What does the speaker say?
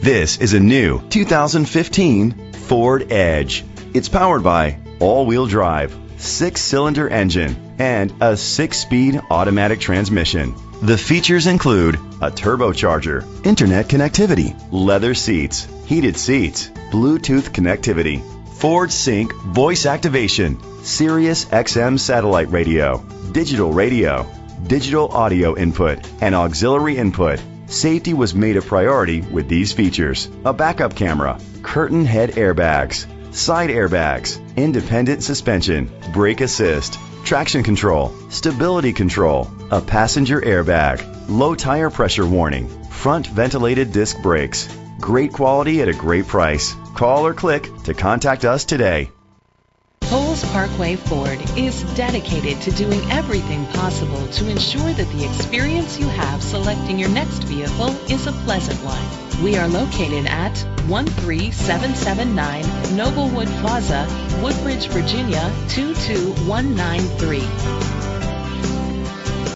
This is a new 2015 Ford Edge. It's powered by all-wheel drive, 6-cylinder engine, and a 6-speed automatic transmission. The features include a turbocharger, internet connectivity, leather seats, heated seats, Bluetooth connectivity, Ford Sync voice activation, Sirius XM satellite radio, digital audio input, and auxiliary input. Safety was made a priority with these features: a backup camera, curtain head airbags, side airbags, independent suspension, brake assist, traction control, stability control, a passenger airbag, low tire pressure warning, front ventilated disc brakes. Great quality at a great price. Call or click to contact us today. Coles Parkway Ford is dedicated to doing everything possible to ensure that the experience you have selecting your next vehicle is a pleasant one. We are located at 13779 Noblewood Plaza, Woodbridge, Virginia 22193.